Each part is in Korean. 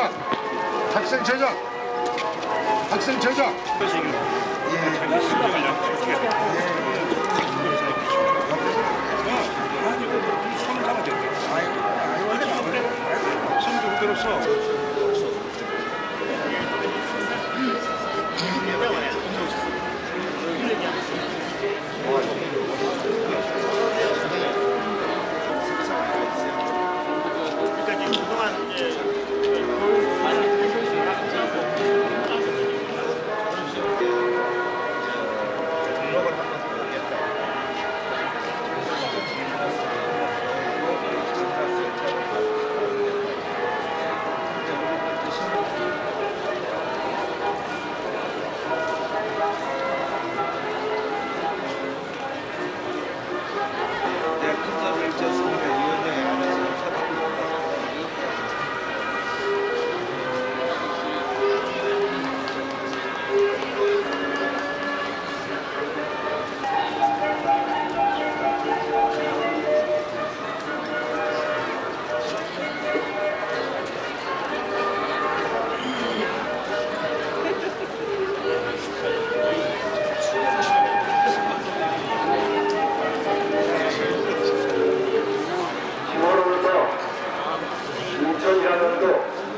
제자, 학생 제자, 학생 제자.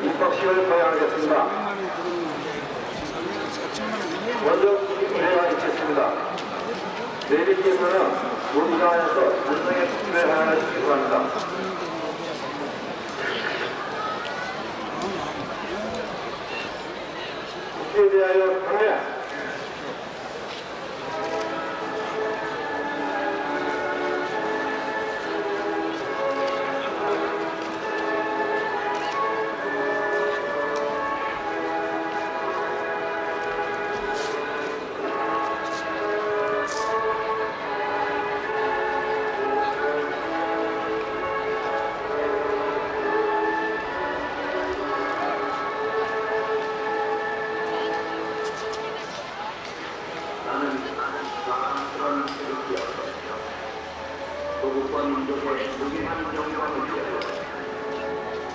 입학식을 거행하겠습니다. 먼저 기부회가 있겠습니다. 내리께서는 논의장에서 전성의 특별회 하나를 기부합니다. 국회에 대하여 경례.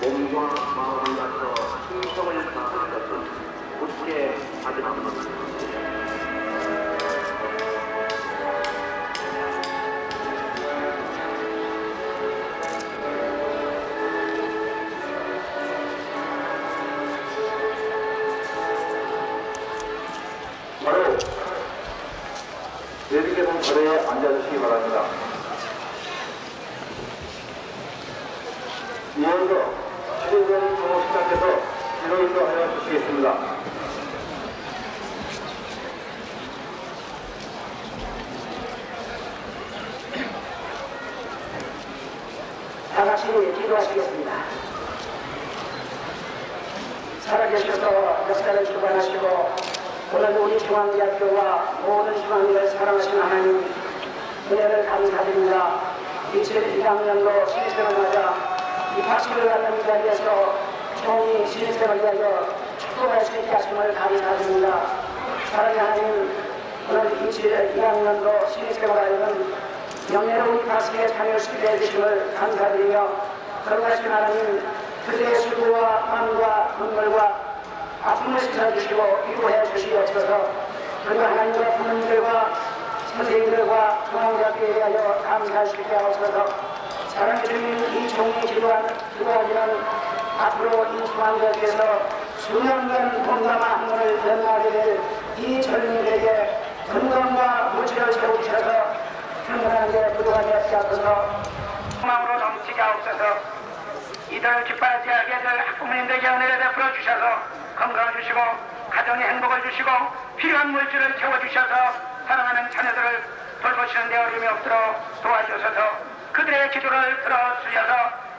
몸과 마음을 다쳐 충성을 다하는 것은 굳게 다짐합니다. 바로 내리께서 자리에 앉아주시기 바랍니다. 이어서 신인권 정호식장께서 기도 인도하여 주시겠습니다. 다 같이 기도하시겠습니다. 살아계셔서 역사를 주관하시고 오늘 우리 중앙대학교와 모든 중앙대를 사랑하시는 하나님 은혜를 감사드립니다. 2021학년도 신입생을 맞아 입학식을 갖는 자리에서 총이 신입생을 위하여 축복할 수 있게 하심을 감사드립니다. 사랑하는 하나님, 오늘 2021학년도 신입생을 하여는 영예로운 입학식에 참여할 수 있게 해주심을 감사드리며 거룩하신 하나님, 그들의 수고와 마음과 눈물과 아픔을 씻어주시고 위로해 주시옵소서. 그리고 하나님과 부모님들과 선생님들과 중앙대학교에 대하여 감사할 수 있게 하옵소서. 사랑해 주님, 이 종이 기도하기는 앞으로 이 중앙대학교에서 수년간 공감한 학문을 연마하게 될 이 젊은이들에게 건강과 무지를 세우셔서 평안하게 부도하게 하시옵소서. 마음으로 넘치게 하옵소서. 이들 기뻐하지 하게 될 학부모님들에게 은혜를 베풀어 주셔서 건강을 주시고 가정의 행복을 주시고 필요한 물질을 채워주셔서 사랑하는 자녀들을 돌보시는 데 어려움이 없도록 도와주셔서 그들의 기도를 들어주셔서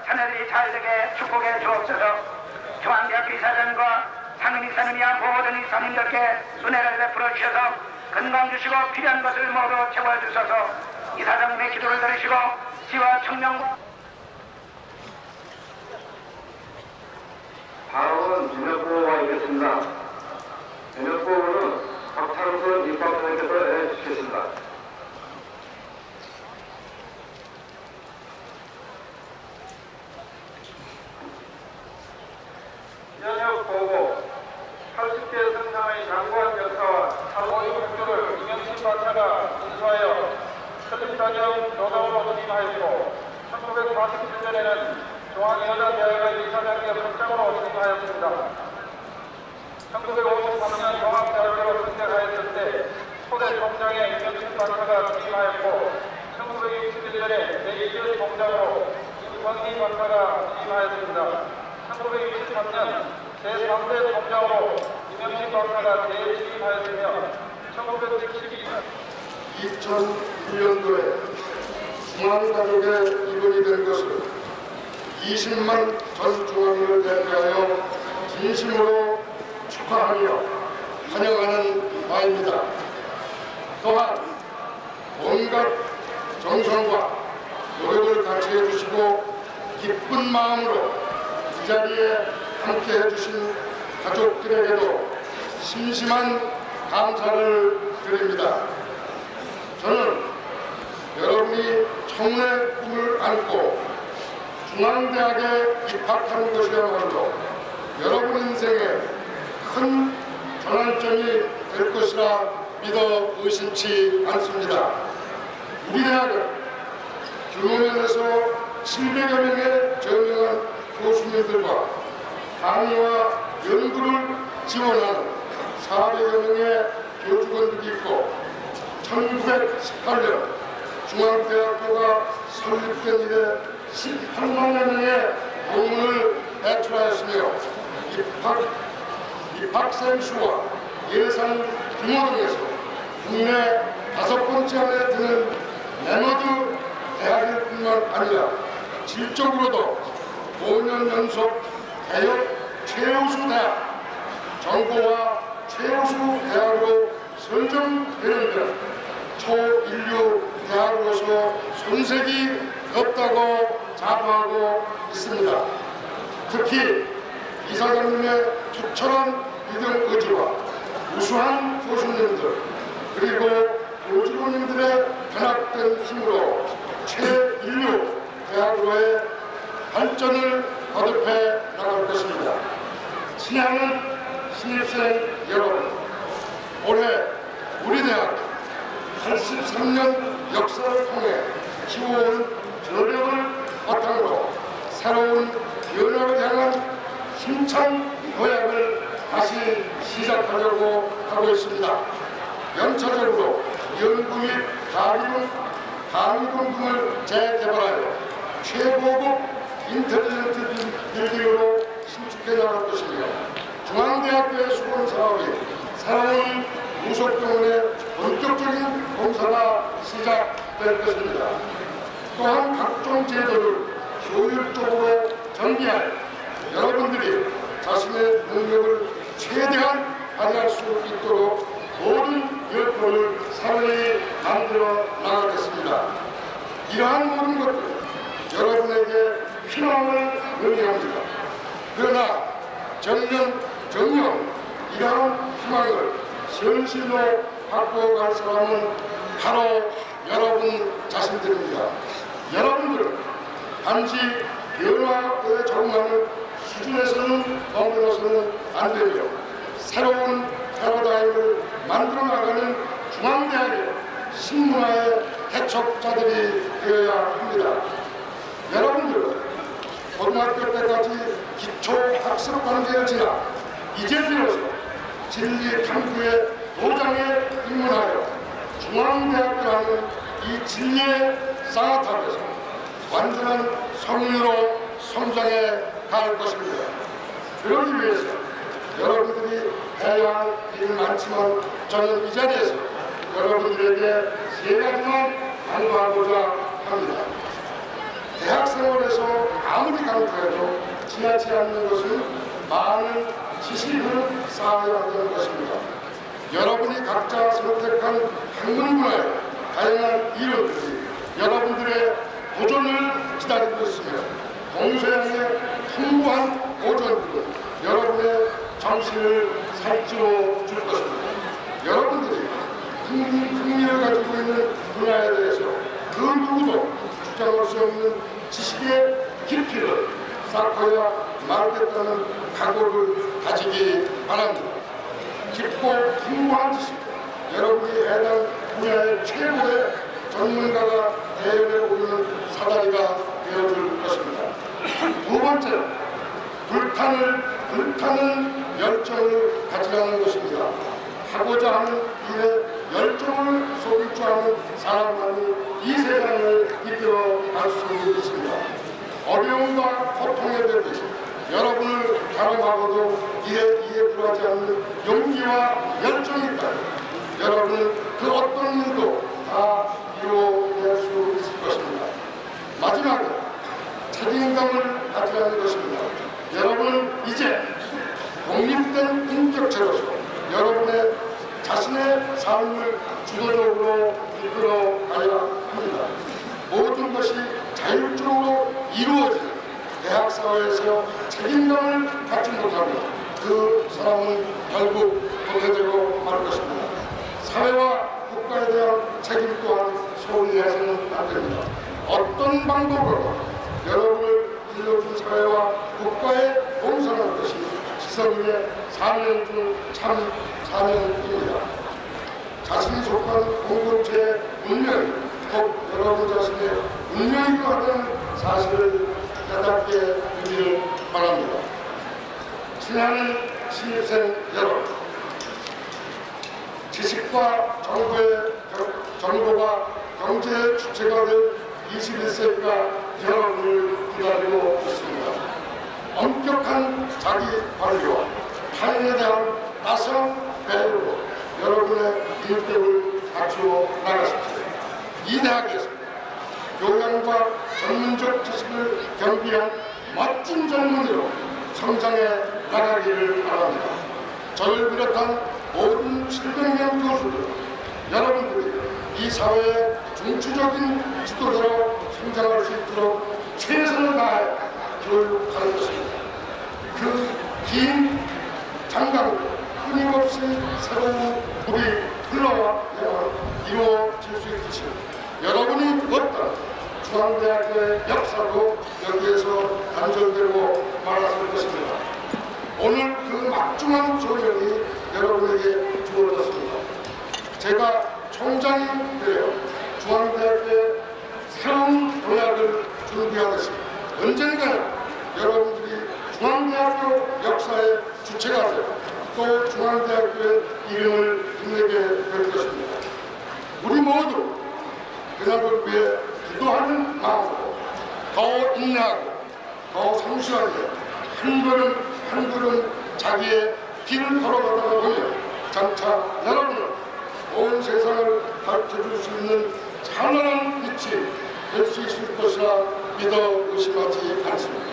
자녀들이 잘되게 축복해 주옵소서. 중앙대학교 이사장과 상임이사님이야 모든 이사님들께 은혜를 베풀어 주셔서 건강 주시고 필요한 것을 모두 채워주셔서 이사장님의 기도를 들으시고 지와 청명과 다음은 전역부가 있겠습니다. 전역부는 박찬순 입학생께서 해주시겠습니다. 안녕하세요. 보고 80대 성상의 장관 역사와 사고의 국조를 이명신 박사가 인수하여 설립사정 노동으로 진입하였고 1947년에는 중앙여자대학의 이사장계 석장으로 진입하였습니다. 1953년 종합대학교로 선택하였을 때 초대 총장에 이명신 박사가 진입하였고 1961년에 제1대 총장으로 임광희 박사가 진입하였습니다. 1963년 제3대 총장으로 이명신 박사가 재진입하였으며 1972년 2001년도에 중앙가족에 입원이 된 것을 20만 전 중앙인을 대표하여 진심으로 축하하며 환영하는 바입니다. 또한 온갖 정성과 노력을 같이 해주시고 기쁜 마음으로 이 자리에 함께 해주신 가족들에게도 심심한 감사를 드립니다. 저는 여러분이 청운의 꿈을 안고 중앙대학에 입학하는 것이야말로 여러분 인생에 큰 전환점이 될 것이라 믿어 의심치 않습니다. 우리 대학은 규모면에서 700여 명의 저명한 교수님들과 강의와 연구를 지원하는 400여 명의 교직원들이 있고 1918년 중앙대학교가 설립된 이래 18만여 명의 논문을 배출하였으며 입학생 수와 예산 규모 등에서 국내 5번째 안에 드는 레너드 대학일 뿐만 아니라 질적으로도 5년 연속 대역 최우수 대학, 정보와 최우수 대학으로 선정되는 등 초인류 대학으로서 손색이 없다고 자부하고 있습니다. 특히 이사장님의 투철한 믿음 의지와 우수한 교수님들 그리고 교직원님들의 단합된 힘으로 최인류 대학으로의 발전을 거듭해 나갈 것입니다. 친애하는 신입생 여러분, 올해 우리 대학 83년 역사를 통해 키워온 저력을 바탕으로 새로운 변화를 향한 힘찬 도약을 다시 시작하려고 하고 있습니다. 연차적으로 연구 및 강의 등을 재개발하여 최고급 인텔리전트 빌딩으로 신축해 나갈 것이며 중앙대학교의 수건 사업이 새로운 무속병원의 본격적인 공사가 시작될 것입니다. 또한 각종 제도를 효율적으로 전개하여 여러분들이 자신의 능력을 최대한 발휘할 수 있도록 모든 여건을 사회에 만들어 나가겠습니다. 이러한 모든 것들은 여러분에게 희망을 의미합니다. 그러나 정녕 이러한 희망을 현실로 바꿔갈 사람은 바로 여러분 자신들입니다. 여러분들은 단지 변화에 적응하는 수준에서는 머물러서는 안 되며 새로운 패러다임을 만들어 나가는 중앙대학의 신문화의 개척자들이 되어야 합니다. 여러분들은 고등학교 때까지 기초학습 단계를 지나 이제 비로소 진리 탐구의 도장에 입문하여 중앙대학교라는 이 진리의 쌍화탑에서 완전한 성인으로 성장해 갈 것입니다. 그러기 위해서 여러분들이 해야 할 일이 많지만 저는 이 자리에서 여러분들에게 세 가지만 강조하고자 합니다. 대학 생활에서 아무리 강조해도 지나치 않는 것은 많은 지식을 쌓아야 하는 것입니다. 여러분이 각자 선택한 학문분야의 다양한 이론들이 여러분들의 도전을 기다리고 있으며 동서양의 풍부한 고전들은 여러분의 정신을 살찌워 줄 것입니다. 여러분들이 흥미를 가지고 있는 분야에 대해서 그 누구도 주장할 수 없는 지식의 깊이를 쌓아야 말겠다는 각오를 가지기 하시기 바랍니다. 깊고 풍부한 지식, 여러분이 해당 분야의 최고의 전문가가 대열에 오르는 사다리가 되어줄 것입니다. 두 번째는 불타는 열정을 가지라는 것입니다. 하고자 하는 일에 열정을 쏟을 줄 아는 사람만이 이 세상을 이끌어 갈 수 있습니다. 어려움과 고통에 대비 여러분을 가름하고도 이에 불하지 않는 용기와 열정이 있다면 여러분은 그 어떤 일도 다 이루어낼 수 있을 것입니다. 마지막에 책임감을 가지라는 것입니다. 여러분은 이제 독립된 인격체로서 여러분의 자신의 삶을 주도적으로 이끌어 가야 합니다. 모든 것이 자율적으로 이루어지는 대학사회에서 책임감을 갖지 못하면 그 사람은 결국 도태되고 말 것입니다. 사회와 국가에 대한 책임 또한 소홀히 해서는 안 됩니다. 어떤 방법으로 여러분을 일러준 사회와 국가에 봉사하는 것이 시선의 사명 중 참 사명입니다. 자신이 속한 공동체의 운명이 꼭 여러분 자신의 운명이기도 하는 사실을 깨닫게 되기를 바랍니다. 친하는 신입생 여러분, 지식과 정보가 경제의 주체가 될 21세기가 여러분을 기다리고 있습니다. 엄격한 자기 관리와 타인에 대한 따스한 배려로 여러분의 인격을 갖추어 나가십시오. 이 대학에서 교양과 전문적 지식을 겸비한 멋진 전문의로 성장해 나가기를 바랍니다. 저를 비롯한 모든 700명 교수들, 여러분들이 이 사회의 중추적인 지도자로 성장할 수 있도록 최선을 다해 교육하는 것입니다. 그 긴 장강으로 끊임없이 새로운 물이 흘러와야만 이루어질 수 있듯이 여러분이 어떤 중앙대학교의 역사도 여기에서 단절되고 말았을 것입니다. 오늘 그 막중한 조명이 여러분에게 주어졌습니다. 제가 총장이 되어 중앙대학교의 새로운 도약을 준비하듯이 언젠가는 여러분들이 중앙대학교 역사의 주체가 되어 또 중앙대학교의 이름을 빛내게 될 것입니다. 우리 모두 그날을 위해 기도하는 마음으로 더 인내하고 더 성실하게 한 걸음 한 걸음 자기의 길을 걸어가다 보면 장차 여러분은 온 세상을 밝혀줄 수 있는 찬란한 빛이 될 수 있을 것이라 믿어 의심하지 않습니다.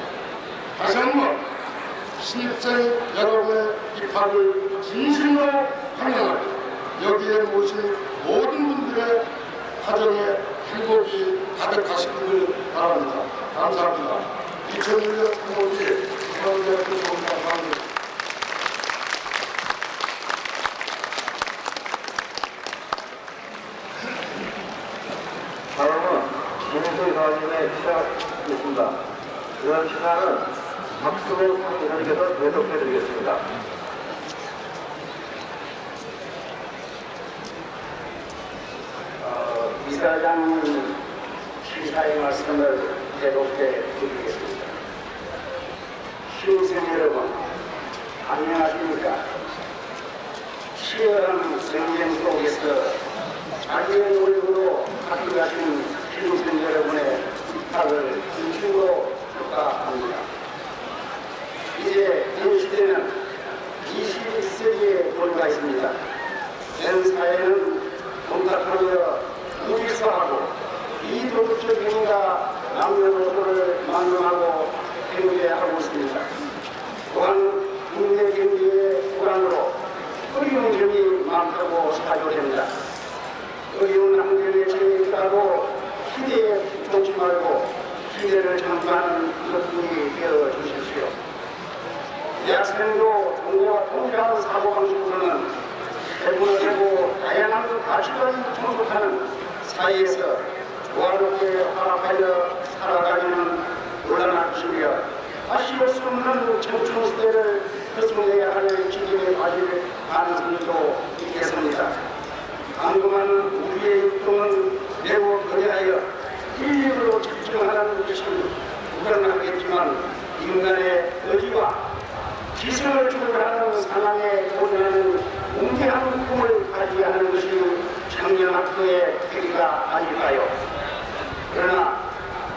다시 한번 신입생 여러분의 입학을 진심으로 환영하고 여기에 모신 모든 분들의 가정에 행복이 가득하시기를 바랍니다. 감사합니다. 2001년 3월 2일 중앙대학교 감사합니다. 다음은 김인수 의사님의 시작하겠습니다. 이번 시간은 박수호 상임위원께서 계속해드리겠습니다. 이사장 시사의 말씀을 계속해 드리겠습니다. 신생 여러분, 안녕하십니까? 치열한 경쟁 속에서 자기의 노력으로 학교가신 신생 여러분의 입학을 진심으로 축하합니다. 이제 이 시대는 21세기에 돌아가 있습니다. 현 사회는 동탁하며 무질서하고 이도덕적인가 남녀노소를 만능하고 행위하고 있습니다. 또한 국내 경제의 불안으로 어려운 점이 많다고 사조됩니다. 어려운 환경에 처해 있다고 기대에 붙지 말고 기대를 전파하는 것들이 되어 주십시오. 대학생도 정보와 통제하는 사고방식으로는 해보고 다양한 가치관을 충족하는 사이에서 조화롭게 화합하여 살아가기는 곤란한 것이며 아쉬울 수 없는 청춘시대를 펼쳐내야 할 가능성도 있겠습니다. 당분간 우리의 육동은 매우 거대하여 인력으로 집중하는 것이 불가능하겠지만 인간의 의지와 기술을 추구하는 상황에 도전하는 웅대한 꿈을 가지게 하는 것이 청년학교의 계기가 아닐까요? 그러나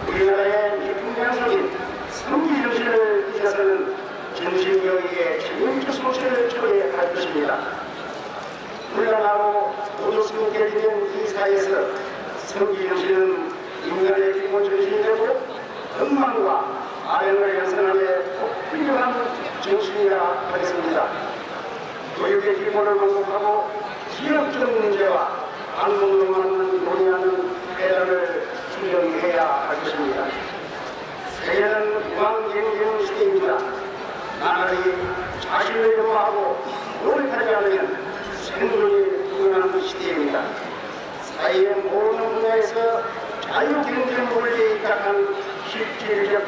우리나라의 미풍양성인 성기 정신을 잊어서는 정신교육의 진짜 소체를 초래할 것입니다. 혼란하고 모독스럽게 된 이 사회에서 성기 정신은 인간의 기본 정신이 되고 건망과 아연을 양성하는데 꼭 필요한 정신이라 하겠습니다. 교육의 기본을 만족하고 지역적 문제와 안목으로만 논의하는 회담을 수정해야 할 것입니다. 세계는 왕경쟁 시대입니다. 나날이 자신을 연마하고 노력하지 않으면 생존이 불가능한 시대입니다. 사회의 모든 분야에서 자유경쟁 원리에 입각한 실질적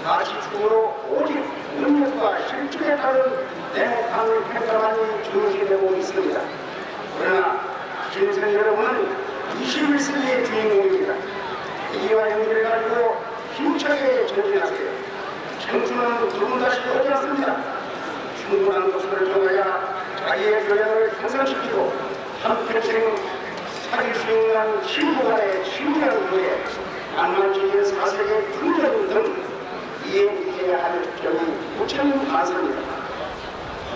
가치축으로 오직 능력과 실력에 따른 냉혹한 평가만이 중시되고 있습니다. 그러나 신생 여러분은 21세기의 주인공입니다. 이와 연결해 가지고 힘차게 전진하세요. 청춘은 두분 다시 오지 않습니다. 충분한 것을 정해야 자기의 교양을 향상시키고 한평생 살릴 수 있는 신부간의 신비한 후에 만만적인 사색의 풍전 등 이해해야 할 점이 무척 많습니다.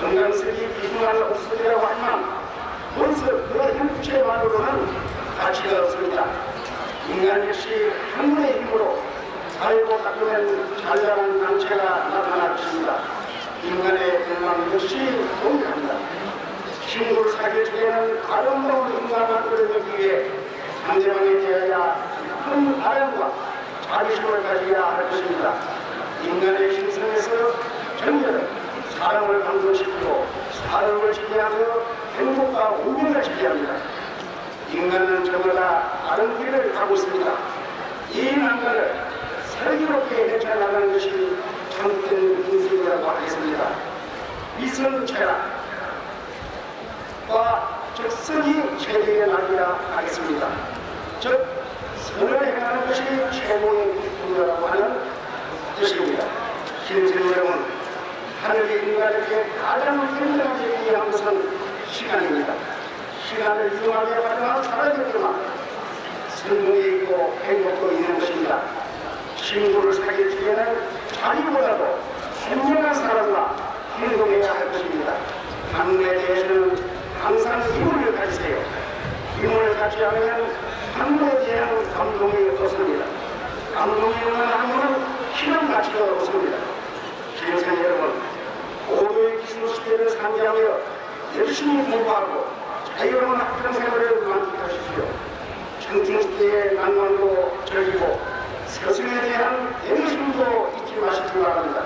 건강색이 비중한 옥수수라고 하지만 벌써 그 형체만으로는 가치가 없습니다. 인간 역시 학문의 힘으로 살고 닦으면 잘나가는 단체가 나타날 것입니다. 인간의 욕망 역시 동일합니다. 친구를 사귈 적에는 아름다운 인간관계를 맺기 위해 상대방에 대하여 큰 아량과 자비심을 가져야 할 것입니다. 인간의 신성에서 정렬은 사랑을 감동시키고 사랑을 지배하며 행복과 운명을 지배합니다. 인간은 저마다 다른 길을 가고 있습니다. 이 난간을 슬기롭게 헤쳐나가는 것이 참된 인생이라고 하겠습니다. 위선체락과 적선이 최대의 낙이라 하겠습니다. 즉 선을 행하는 것이 최고의 기쁨이라고 하는 뜻입니다. 신생 여러분, 하늘이 인간에게 가장 현명하게 이해한 것은 시간입니다. 시간을 유용하게 활용하고 살아야 되지만 성공이 있고 행복도 있는 것입니다. 친구를 사귈 적에는 자기보다도 현명한 사람과 행동해야 할 것입니다. 학문에 대해서는 항상 힘을 가지세요. 힘을 갖지 않으면 학문에 대한 감동이 없습니다. 감동이 없는 학문은 실험 가치가 없습니다. 신생 여러분, 고도의 기술 시대를 상기하며 열심히 공부하고 자유로운 학창 생활을 만끽하십시오. 청춘 시대의 낭만도 즐기고 스승에 대한 애정심도 잊지 마시기 바랍니다.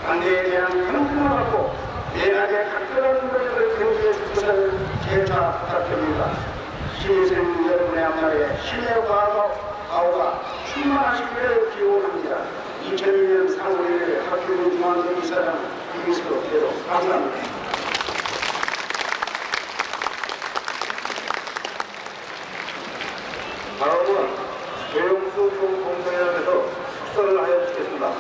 장래에 대한 경품을 갖고 내날의 각별한 노력을 경주해 주시는 제자 부탁드립니다. 신생 여러분의 앞날에 신뢰와 가오가 충만하시기를 기원합니다. 2002년 3월 1일 학교문 중앙대이사장 이기수 대로 감사합니다. 다음은 조영수 총공사위원회에서 축사를 하여 주겠습니다.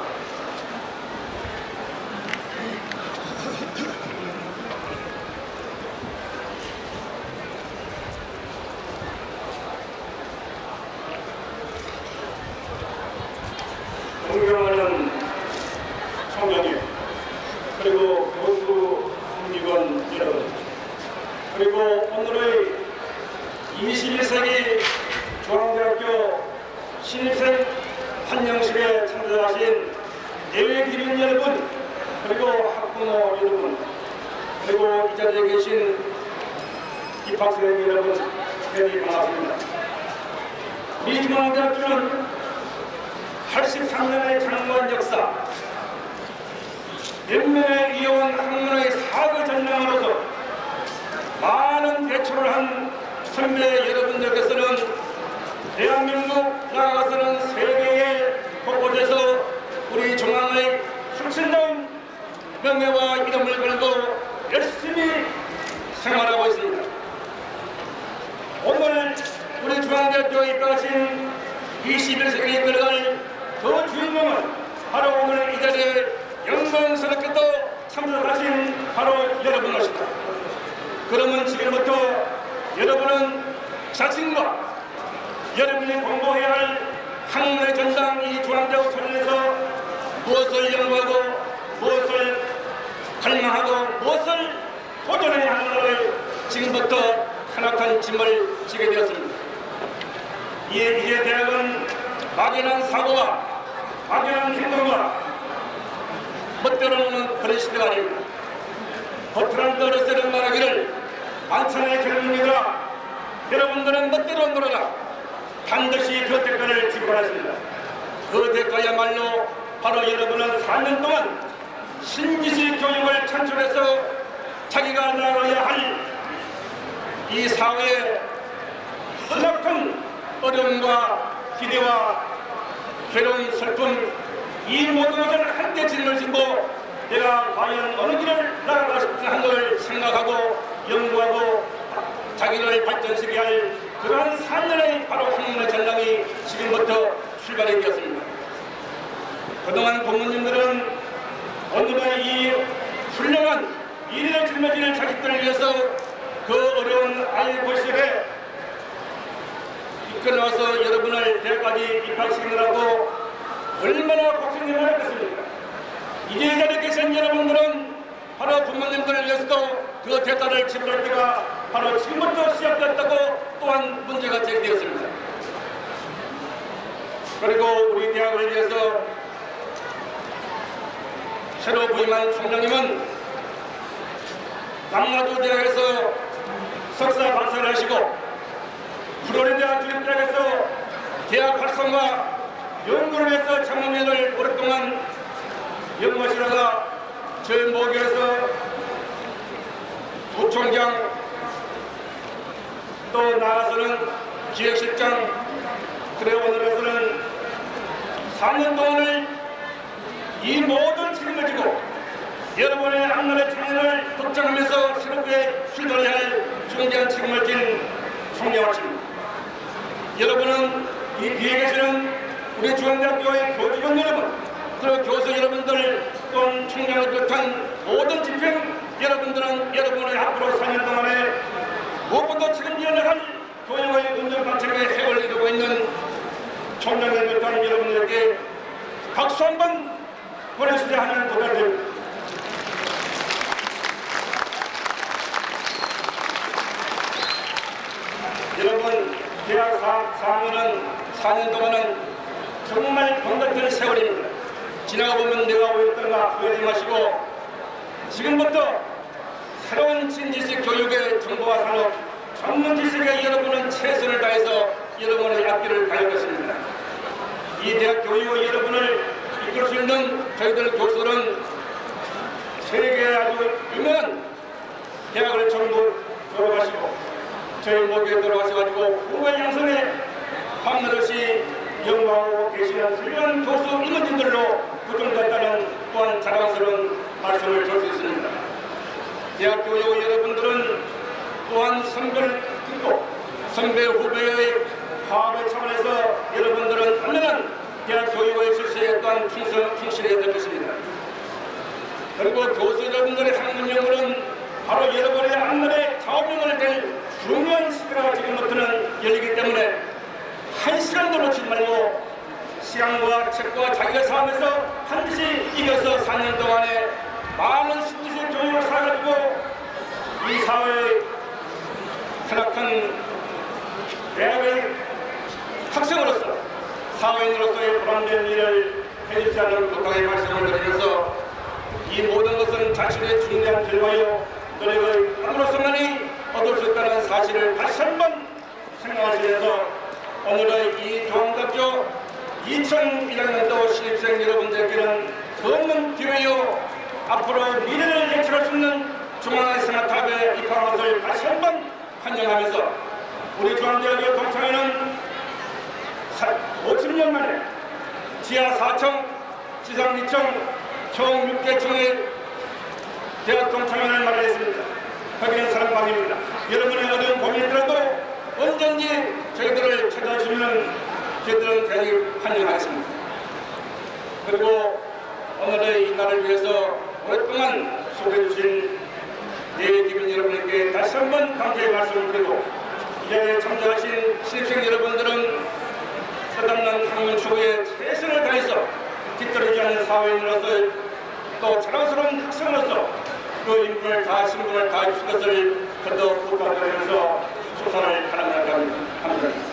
존경하는 청년님, 그리고 교수 국립원 여러분, 그리고 오늘의 21세기 중앙대학교 신입생 환영식에 참석하신 예외기민 여러분, 그리고 학부모 여러분, 그리고 이 자리에 계신 입학생 여러분, 특별히 반갑습니다. 우리 중앙대학교는 83년의 장관 역사, 연면에 이어온 학문의 사고 전량으로서 많은 대처를 한 선배 여러분들께서는 대한민국 나아가서는 세계의 곳곳에서 우리 중앙의 혁신적 명예와 이름을 걸고 열심히 21세기에 들어갈 그 주인공은 바로 오늘 이 자리에 영광스럽게도 참석하신 바로 여러분 것이다. 그러면 지금부터 여러분은 자신과 여러분이 공부해야 할 학문의 전당 이 중앙대학 천에서 무엇을 연구하고 무엇을 갈망하고 무엇을 도전해야 하는가를 지금부터 한악한 짐을 지게 되었습니다. 이제 대학은 막연한 사고와 막연한 행동과 멋대로 노는 그런 시대가 아닙니다. 버트란드 러셀은 말하기를 만천의 젊은이들아 여러분들은 멋대로 놀아라. 반드시 그 대가를 지고 가십니다. 그 대가야말로 바로 여러분은 4년 동안 신지식 교육을 창출해서 자기가 나아가야 할 이 사회의 심각한 어려움과 기대와 괴로움, 슬픔 이 모든 것을 함께 짊어지고 내가 과연 어느 길을 나아가고 싶은 한 걸 생각하고 연구하고 자기를 발전시키게 할 그러한 3년의 바로 학문의 전당이 지금부터 출발이 되었습니다. 그동안 부모님들은 오늘의 이 훌륭한 이래를 짊어지는 자식들을 위해서 그 어려운 아이고 시절에 이끌어와서 여러분을 대학까지 입학시키느라고 얼마나 고생을 하겠습니까? 이제 이 자리에 계신 여러분들은 바로 부모님들을 위해서도 그 대가를 지불할 때가 바로 지금부터 시작됐다고 또한 문제가 제기되었습니다. 그리고 우리 대학을 위해서 새로 부임한 총장님은 남라도 대학에서 석사 박사를 하시고 플로리다 주립대학에서 대학 활성화 연구를 해서 장학년을 오랫동안 연구하시다가 저희 모교에서 부총장 또 나아가서는 기획실장 그래 오늘에서는 4년 동안을 이 모든 책임을 지고 여러분의 악랄의 장애를 걱정하면서 새롭게 출발해야 할 중대한 책임을 진 총장님입니다. 여러분은 이 뒤에 계시는 우리 중앙대학교의 교직원 여러분 그리고 교수 여러분들 또한 총장을 비롯한 모든 집행 여러분들은 여러분의 앞으로 4년 동안에 무엇보다 책임져야 할 교육의 운영 방책의 해를 이루고 있는 총장을 비롯한 여러분들에게 박수 한번 보내주셔야 하는 부탁드립니다. 여러분 대학 4학년은 4년 동안은 정말 번거로운 세월입니다. 지나가 보면 내가 왜였던가 후회하지 마시고 지금부터 새로운 신지식 교육의 정보화 산업 전문 지식에 여러분은 최선을 다해서 여러분의 앞길을 가할 것입니다. 이 대학 교육의 여러분을 이끌 수 있는 저희들 교수들은 세계에 아주 유명한 대학을 전부 졸업하시고 저희 모교에 들어가셔가지고 후배 양성에 밤낮없이 연구하고 계시는 훌륭한 교수 임원진들로 구성됐다는 또한 자랑스러운 말씀을 줄 수 있습니다. 대학 교육 여러분들은 또한 선배를 듣고 선배 후배의 화합의 차원에서 여러분들은 단단한 대학 교육의 실시에 또한 충실해야 될 것입니다. 그리고 교수 여러분들의 학문 연구는 바로 여러분의 앞날의 자업용을 될 중요한 시대가 지금부터는 열리기 때문에 한 시간도 놓치지 말고 시간과 책과 자기가 싸움에서 반드시 이겨서 4년 동안에 많은 신지식 교육을 살아가지고 이 사회의 타락한 대학의 학생으로서 사회인으로서의 보람된 일을 해주시라는 부탁의 말씀을 드리면서 이 모든 것은 자신의 중대한 결과요 노력의 땀으로서만이 얻을 수 있다는 사실을 다시 한번 생각하시면서 오늘의 이 중앙대학교 2001학년도 신입생 여러분들께는 더없는 기회요 앞으로 미래를 예측할 수 있는 중앙의 생활탑에 입학한 것을 다시 한번 환영하면서 우리 중앙대학교 동창회는 50년 만에 지하 4층, 지상 2층, 총 6개층의 대학 동창회를 마련했습니다. 거기는 사랑방입니다. 여러분의 어려운 고민이더라도 언제든지 저희들을 찾아주시면 저희들은 대단히 환영하겠습니다. 그리고 오늘의 이 날을 위해서 오랫동안 수고해 주신 예기민 여러분에게 다시 한번 감사의 말씀을 드리고, 이 자리에 참여하신 신입생 여러분들은 서당난 강원 추구에 최선을 다해서 뒤떨어지지 않는 사회인으로서 또 자랑스러운 학생으로서 그 인분을 다하신 분을 다해 주실 것을 더더욱 부탁드리면서 수상을 바랍니다. 감사합니다.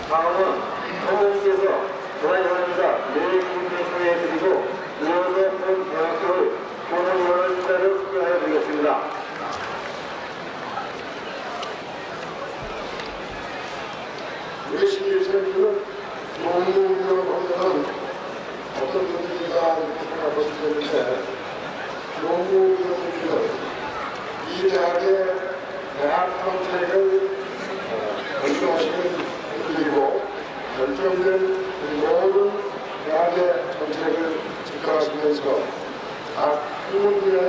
다음은 성모님께서 대한연합의사 내국민 소개해드리고 이어서 본 대학교의 교원위원을 인사를 소개해드리겠습니다. 우리 신입생들은 교무위원을 보면 어떤 분들인가 이렇게 생각할 수 있는데, 교무위원들은 이 대학의 대학 정책을 결정하시는 분들이고, 결정된 모든 대학의 정책을 집행하시면서 각 교무위원의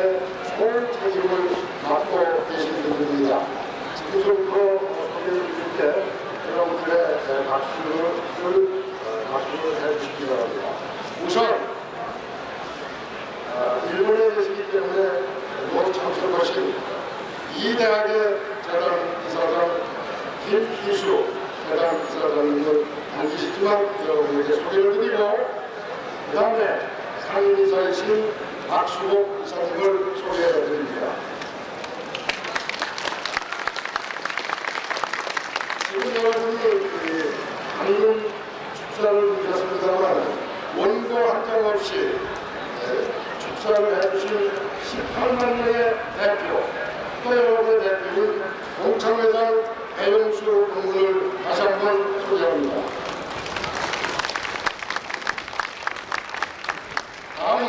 본 책임을 맡고 계신 분들입니다. 지금부터 소개를 드릴 때 여러분들의 박수를 해주시기 바랍니다. 우선 일본에 계시기 때문에 못 참석하신 이 대학의 재단 이사장 김희수 재단 이사장님을 안 계시지만 여러분에게 소개를 드리고, 그 다음에 상임이사이신 박수복 이사님을 소개해 드립니다. 지금 여러분이 방금 축사를 드렸습니다만 원고 한 장 없이 축사를 해주신 18만 명의 대표, 또 여러분의 대표인 공청회장 배영수 의원을 다시 한번 소개합니다. 다음은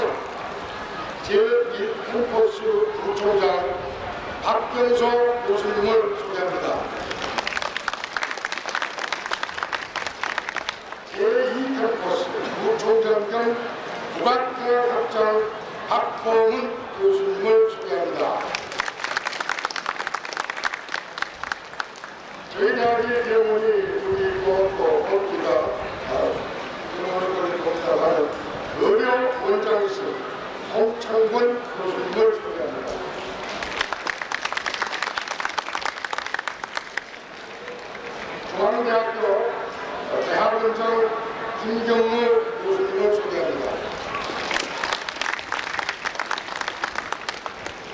제1캠퍼스 부총장 박경소 교수님을 소개합니다. 제2캠퍼스 부총장 겸 국악대 학장 박범은 교수님을 소개합니다. 저희 대학의 경우는 우리 또 법기가 경험을 검사하는 의료 원장이신 홍창권 교수님을 소개합니다. 중앙대학교 대학원장 김경무 교수님을 소개합니다.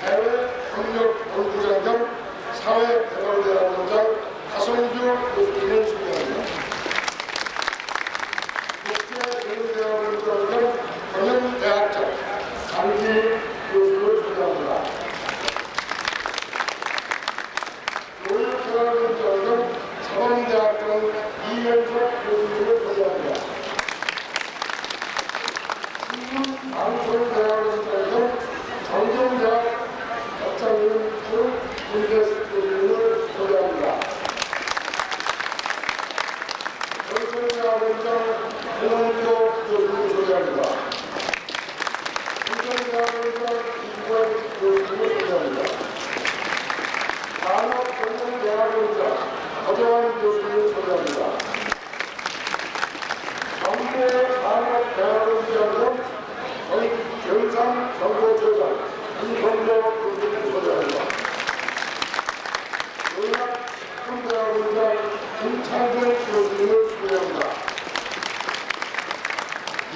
해외협력본부장 겸 사회개발대학원장 하성규 교수님을 소개합니다. 국제경제대학원장 겸 경영대학장 강기 교수를 소개합니다. 교육대학원장 겸 사범대학장 이현석 교수님을 소개합니다. 신문방송대학원장 겸 정경대학 학장님 김대식 교수님을 소개합니다. 정경대학원장 홍원표 교수님을 소개합니다. 정경대학원장 이구환 교수님을 소개합니다. 산업경영대학원장 허정환 교수님을 소개합니다. 정보산업대학원장 경상정보처장 이성적 교수님을 소개합니다. 의학대학원장 김창근 교수님을 소개합니다.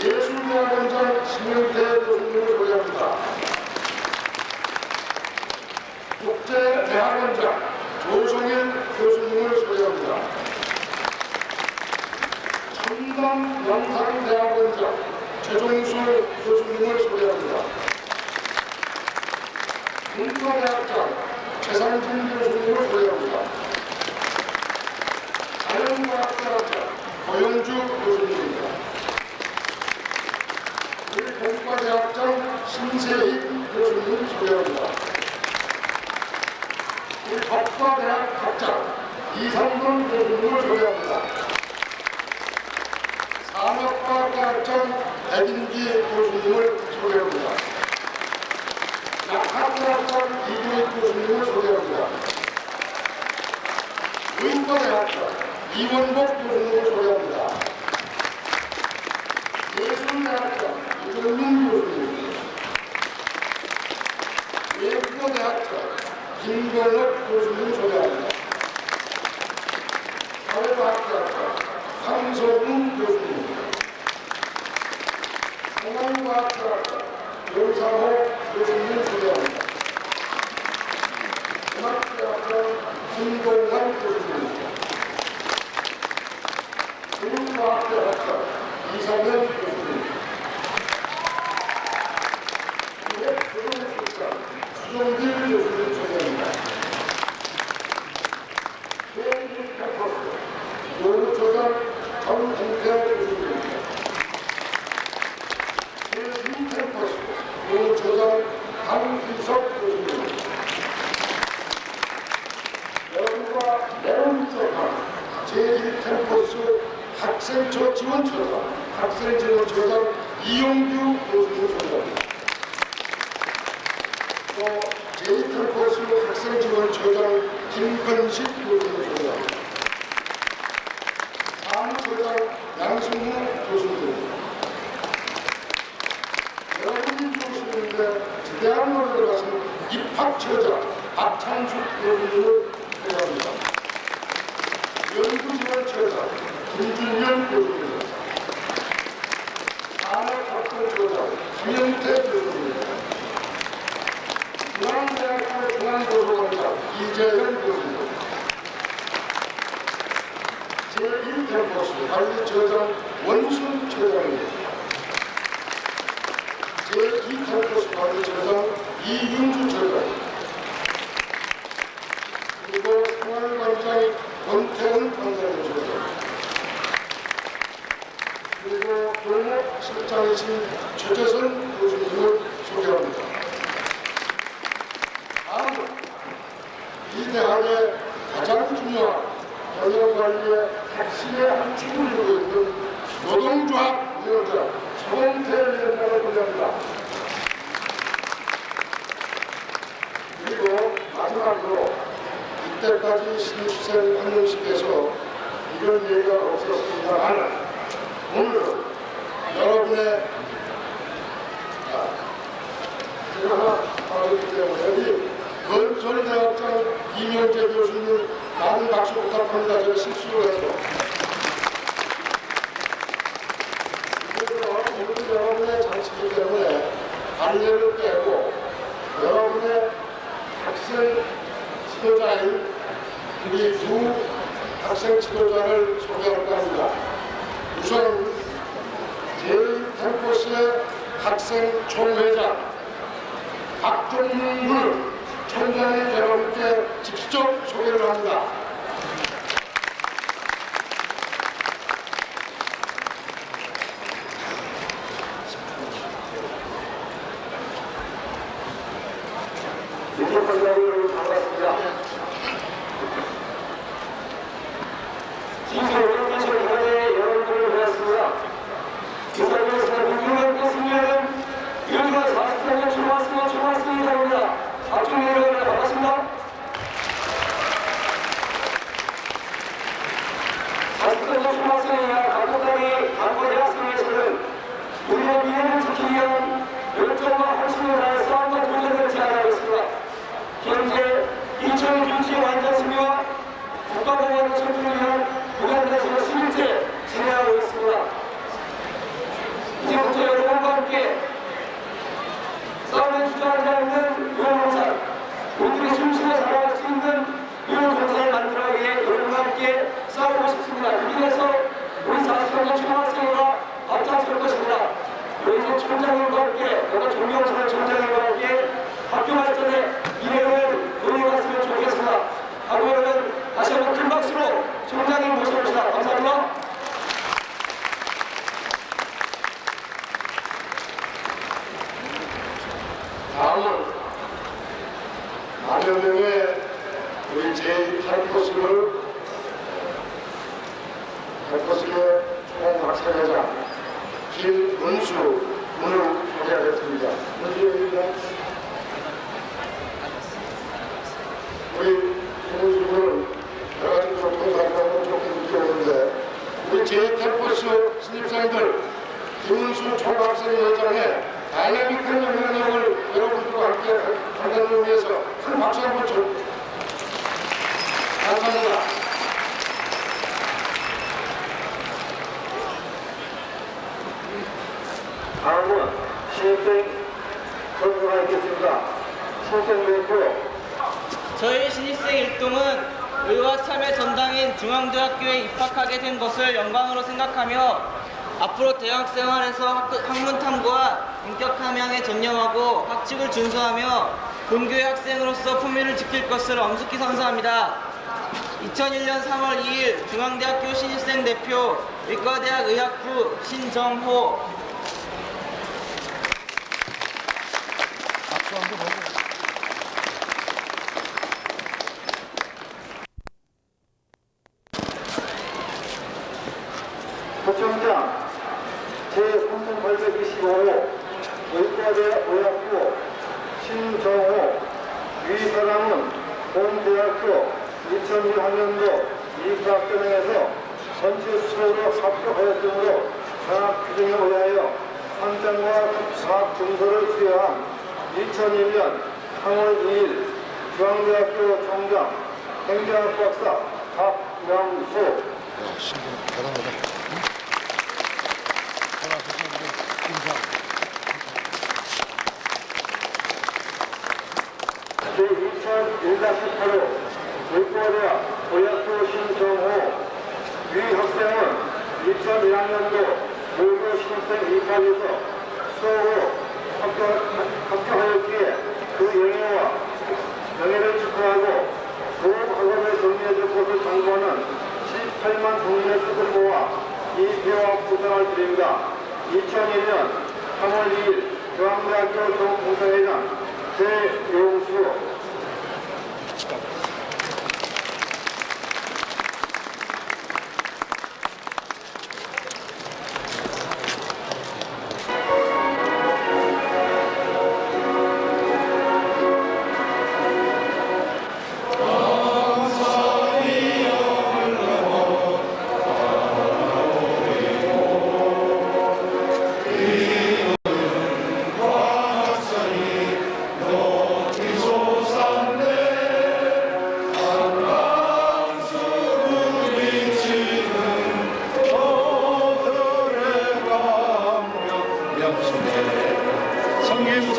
예술대학원장 신명태 교수님을 소개합니다. 국제대학원장 조성일 교수님을 소개합니다. 첨단영상대학원장 최종술 교수님을 소개합니다. 문과대학장 최상진 교수님을 소개합니다. 자연과학대학장 고영주 교수님입니다. 우리 공과대학장 신세희 교수님을 소개합니다. 우리 법과대학 학장 이상돈 교수님을 소개합니다. 산업과대학장 백인기 교수님을 소개합니다. 약학대학교 이준익 교수님을 소개합니다. 의과대학교 이원복 교수님을 소개합니다. 예술대학교 이정민 교수님, 외국어대학교 김건욱 교수님 소개합니다. 사회과학대학교 황소문 교수님, 공항과학대학교 영상호 교수님 소개합니다. 음악대학교 김동환 교수님, 교육과학대학교 이상현 교수님, 교육교육학과 수종길 교수님 소개합니다. 대기학과 노조장 정홍태 교수님, 제2캠퍼스 노조장 강희석 교수님, 여러분과 매우 부족한 제1캠퍼스 학생처 지원처장 학생지원처장 이용규 교수님 소개합니다. 또 제2캠퍼스 학생지원처장 김건식 교수님 소개합니다. 사무처장 양승무 교수님, 여러분이 주시는데 지대한 노력을 하신 입학처장 박창숙 교수님을 소개합니다. 연구지원처장 김준현 교수님, 산업학교처장 김영태 교수님, 중앙대학교 중앙도서관장 이재현 교수님, 제1캠퍼스 관리처장 원순 처장님, 제2캠퍼스 관리처장 이윤주 처장, 그리고 생활관장 권태훈 관장님 소개합니다. 그리고 교목실장이신 최재선 교수님을 소개합니다. 다음은 이 대학의 가장 중요한 경영관리의 핵심의 한 축을 이루고 있는 노동조합 위원장 송태 위원장을 소개합니다. 그리고 마지막으로 이때까지 신입생 환영식에서 이런 얘기가 없었습니다만 오늘은 여러분의 제가 하나 말하기 때문에 여기 건설대학장 이명재 교수님 많은 박수 부탁합니다. 제가 실수를 해서. 그래서 오늘 여러분의 잔치이기 때문에 안내를 빼고 여러분의 학생 지도자인 우리 두 학생 지도자를 소개할까 합니다. 우선 제1캠퍼스의 학생 총회장 박종문 총장이 여러분께 직접 소개를 합니다. 여러분 반갑습니다. 진짜 오랜만에 이번에 여러분들을 보았습니다. 인사드리겠습니다. 민주당의 승리는 여기가 44년 초등학생입니다. 박종민 의원님 반갑습니다. 44년 초등학생이나 감독단이 강고대학생에서는 우리의 미래를 지키기 위한 열정과 헌신을 다해 싸움과 도전을 제안하겠습니다. 현재 인천 김치 완전승리와 국가공원의 선출을 위한 부관대회가 11째 진행하고 있습니다. 이제부터 여러분과 함께 싸움에 주저하지 않는 유흥공산, 우리들이 숨쉬며 살아갈 수 있는 유흥공산을 만들어가기 위해 여러분과 함께 싸우고 싶습니다. 그중에서 우리 40년 초등학생과 앞장설 것입니다. 우리 총장님과 함께, 오늘 존경스러운 총장님과 함께 학교 발전에 미래를 응원했으면 좋겠습니다. 하고 여러분 다시 한번 큰 박수로 총장님 모셔봅시다. 감사합니다. 다음은 만여 명의 우리 제1캠퍼스의 총학생회장 김은수 군을 소개하겠습니다. 은수입니다. ABS 신입생들 김은수 총학생회장의 다이나믹한 영향력을 여러분들과 함께 하는 위해서 큰 박수 한번 줘. 감사합니다. 다음은 신입생 선수가 있겠습니다. 신입생 대표 저희 신입생 일동은 의와 참여 전당인 중앙대학교에 입학하게 된 것을 영광으로 생각하며 앞으로 대학 생활에서 학문 탐구와 인격 함양에 전념하고 학칙을 준수하며 본교의 학생으로서 품위를 지킬 것을 엄숙히 선서합니다. 2001년 3월 2일 중앙대학교 신입생 대표 의과대학 의학부 신정호. 부총장 제3825호 의과대 의학부 신정호 위사장은 본대학교 2001학년도 이과학전형에서 전체 수료로 합격하였으므로 장학 규정에 의하여 한장과 사학 증서를 수여한 2001년 3월 2일 중앙대학교 총장 행정학 박사 박명수 대단하다. 제2001-18호 의과대학 의학부 신정호 위 학생은 2001학년도 모교 신입생 입학에서 수업으로 합격하였기에 그 영예를 축하하고 교육학업을 정리해줄 것을 당부하는 18만 국민의 뜻을 모아 이 배와 부상을 드립니다. 2001년 3월 2일 중앙대학교 총공사회장 최용수. 성김